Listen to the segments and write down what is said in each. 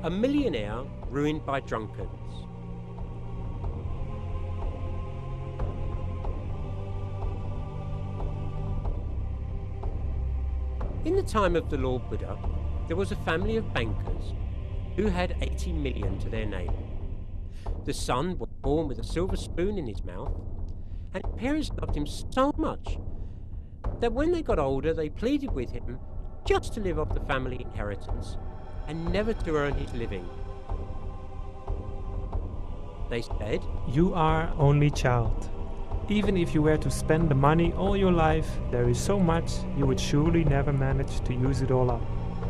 A millionaire ruined by drunkards. In the time of the Lord Buddha, there was a family of bankers who had 80 million to their name. The son was born with a silver spoon in his mouth, and his parents loved him so much that when they got older, they pleaded with him just to live off the family inheritance and never to earn his living. They said, "You are only child. Even if you were to spend the money all your life, there is so much you would surely never manage to use it all up.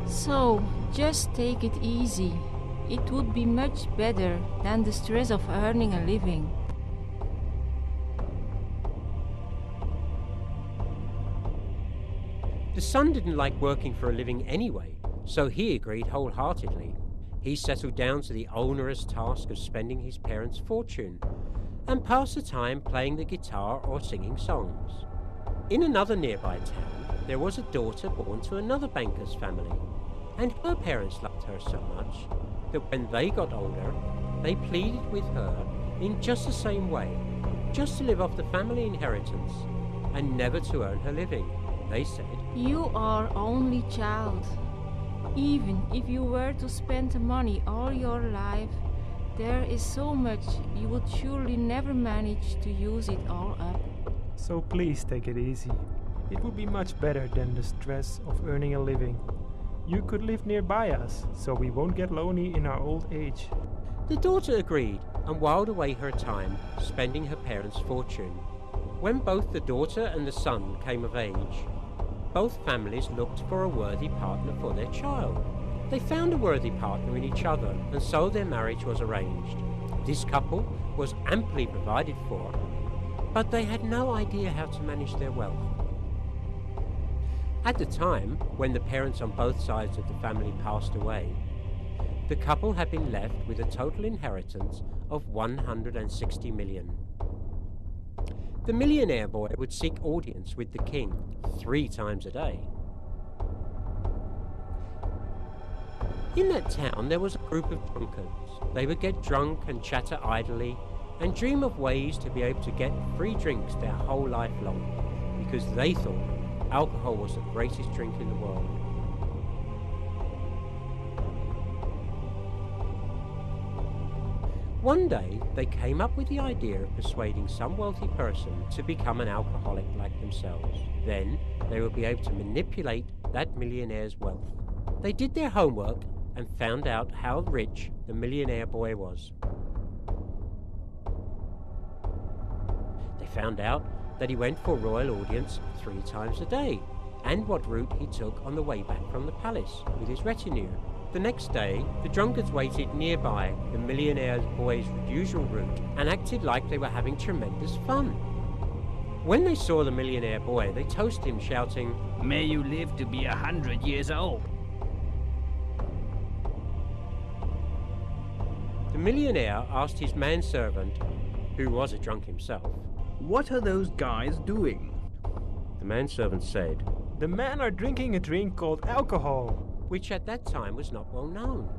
So, just take it easy. It would be much better than the stress of earning a living." The son didn't like working for a living anyway, so he agreed wholeheartedly. He settled down to the onerous task of spending his parents' fortune and passed the time playing the guitar or singing songs. In another nearby town, there was a daughter born to another banker's family, and her parents loved her so much that when they got older, they pleaded with her in just the same way, just to live off the family inheritance and never to earn her living. They said, "You are only child. Even if you were to spend the money all your life, there is so much you would surely never manage to use it all up. So please take it easy. It would be much better than the stress of earning a living. You could live nearby us, so we won't get lonely in our old age." The daughter agreed and whiled away her time, spending her parents' fortune. When both the daughter and the son came of age, both families looked for a worthy partner for their child. They found a worthy partner in each other, and so their marriage was arranged. This couple was amply provided for, but they had no idea how to manage their wealth. At the time, when the parents on both sides of the family passed away, the couple had been left with a total inheritance of 160 million. The millionaire boy would seek audience with the king 3 times a day. In that town, there was a group of drunkards. They would get drunk and chatter idly and dream of ways to be able to get free drinks their whole life long, because they thought alcohol was the greatest drink in the world. One day, they came up with the idea of persuading some wealthy person to become an alcoholic like themselves. Then, they would be able to manipulate that millionaire's wealth. They did their homework and found out how rich the millionaire boy was. They found out that he went for royal audience 3 times a day, and what route he took on the way back from the palace with his retinue. The next day, the drunkards waited nearby the millionaire boy's usual route and acted like they were having tremendous fun. When they saw the millionaire boy, they toasted him, shouting, "May you live to be 100 years old." The millionaire asked his manservant, who was a drunk himself, "What are those guys doing?" The manservant said, "The men are drinking a drink called alcohol." which at that time was not well known.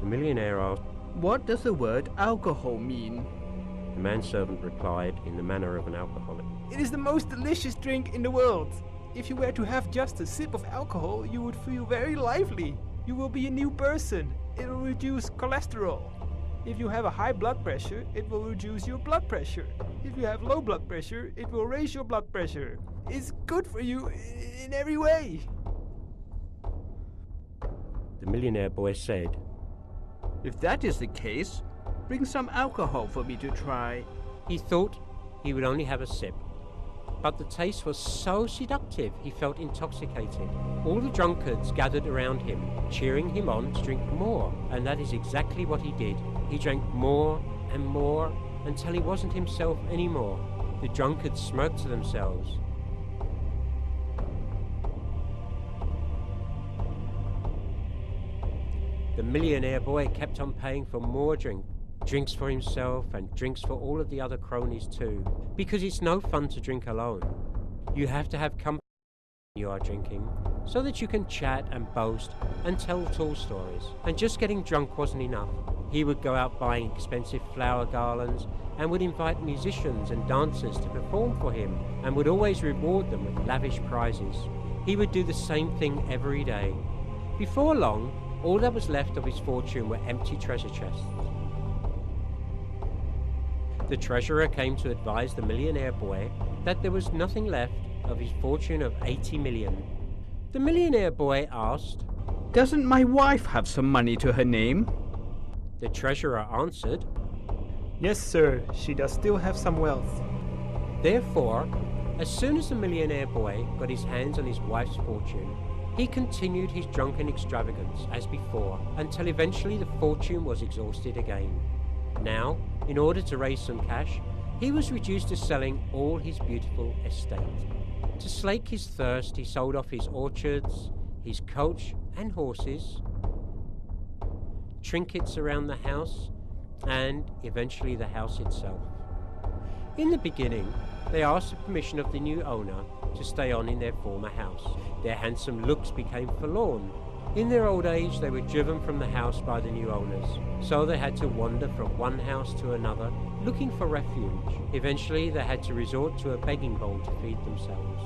The millionaire asked, "What does the word alcohol mean?" The manservant replied in the manner of an alcoholic, "It is the most delicious drink in the world. If you were to have just a sip of alcohol, you would feel very lively. You will be a new person. It will reduce cholesterol. If you have a high blood pressure, it will reduce your blood pressure. If you have low blood pressure, it will raise your blood pressure. It's good for you in every way." The millionaire boy said, "If that is the case, bring some alcohol for me to try." he thought he would only have a sip, but the taste was so seductive he felt intoxicated. All the drunkards gathered around him, cheering him on to drink more, and that is exactly what he did. He drank more and more until he wasn't himself anymore. The drunkards smirked to themselves. The millionaire boy kept on paying for more drinks for himself and drinks for all of the other cronies too, because it's no fun to drink alone. You have to have company. you are drinking, so that you can chat and boast and tall stories. And just getting drunk wasn't enough. He would go out buying expensive flower garlands and would invite musicians and dancers to perform for him and would always reward them with lavish prizes. He would do the same thing every day. Before long, all that was left of his fortune were empty treasure chests. The treasurer came to advise the millionaire boy that there was nothing left of his fortune of 80 million. The millionaire boy asked, "Doesn't my wife have some money to her name?" The treasurer answered, Yes, sir, she does still have some wealth. Therefore, as soon as the millionaire boy got his hands on his wife's fortune, he continued his drunken extravagance as before until eventually the fortune was exhausted again. Now, in order to raise some cash, he was reduced to selling all his beautiful estate. To slake his thirst, he sold off his orchards, his coach and horses, trinkets around the house, and eventually the house itself. In the beginning, they asked the permission of the new owner to stay on in their former house. Their handsome looks became forlorn. In their old age, they were driven from the house by the new owners, so they had to wander from one house to another, looking for refuge. Eventually, they had to resort to a begging bowl to feed themselves.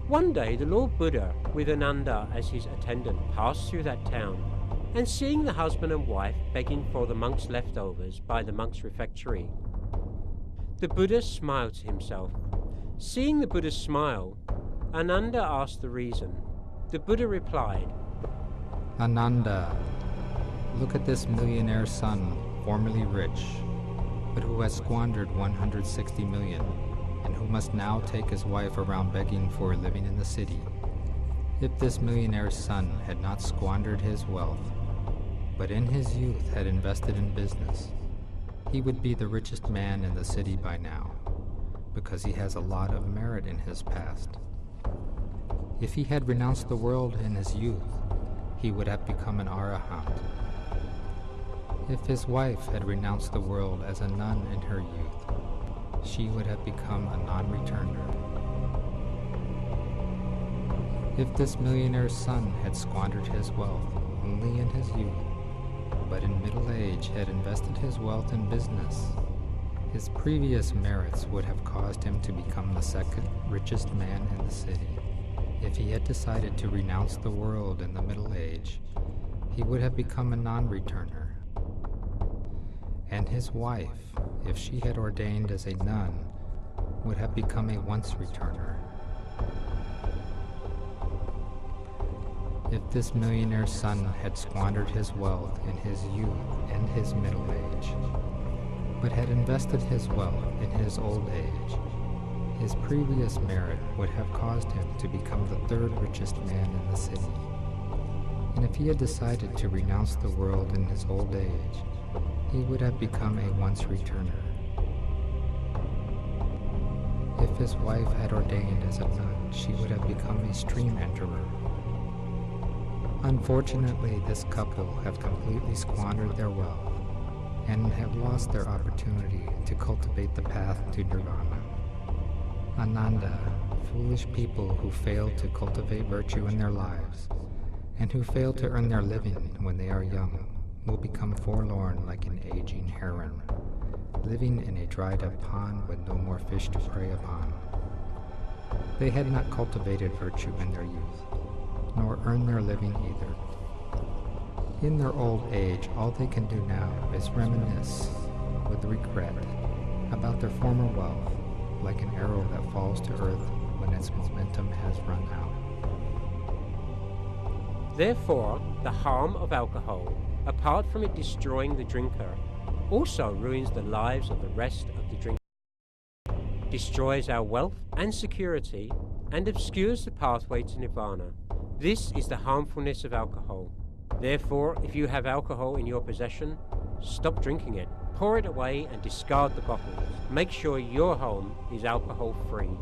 One day, the Lord Buddha, with Ananda as his attendant, passed through that town, and seeing the husband and wife begging for the monk's leftovers by the monk's refectory, the Buddha smiled to himself. Seeing the Buddha's smile, Ananda asked the reason. The Buddha replied, Ananda, look at this millionaire son, formerly rich, but who has squandered 160 million, and who must now take his wife around begging for a living in the city. If this millionaire's son had not squandered his wealth, but in his youth had invested in business, he would be the richest man in the city by now, because he has a lot of merit in his past. If he had renounced the world in his youth, he would have become an arahant. If his wife had renounced the world as a nun in her youth, she would have become a non-returner. If this millionaire's son had squandered his wealth only in his youth, but in middle age had invested his wealth in business, his previous merits would have caused him to become the second richest man in the city. If he had decided to renounce the world in the middle age, he would have become a non-returner. And his wife, if she had ordained as a nun, would have become a once-returner. If this millionaire's son had squandered his wealth in his youth and his middle age, but had invested his wealth in his old age, his previous merit would have caused him to become the third richest man in the city. And if he had decided to renounce the world in his old age, he would have become a once-returner. If his wife had ordained as a nun, she would have become a stream-enterer. Unfortunately, this couple have completely squandered their wealth and have lost their opportunity to cultivate the path to nirvana. Ananda, foolish people who fail to cultivate virtue in their lives and who fail to earn their living when they are young will become forlorn like an aging heron, living in a dried-up pond with no more fish to prey upon. They had not cultivated virtue in their youth, nor earned their living either. In their old age, all they can do now is reminisce with regret about their former wealth, like an arrow that falls to earth when its momentum has run out. Therefore, the harm of alcohol, apart from it destroying the drinker, also ruins the lives of the rest of the drinkers, destroys our wealth and security, and obscures the pathway to nirvana. This is the harmfulness of alcohol. Therefore, if you have alcohol in your possession, stop drinking it. Pour it away and discard the bottles. Make sure your home is alcohol-free.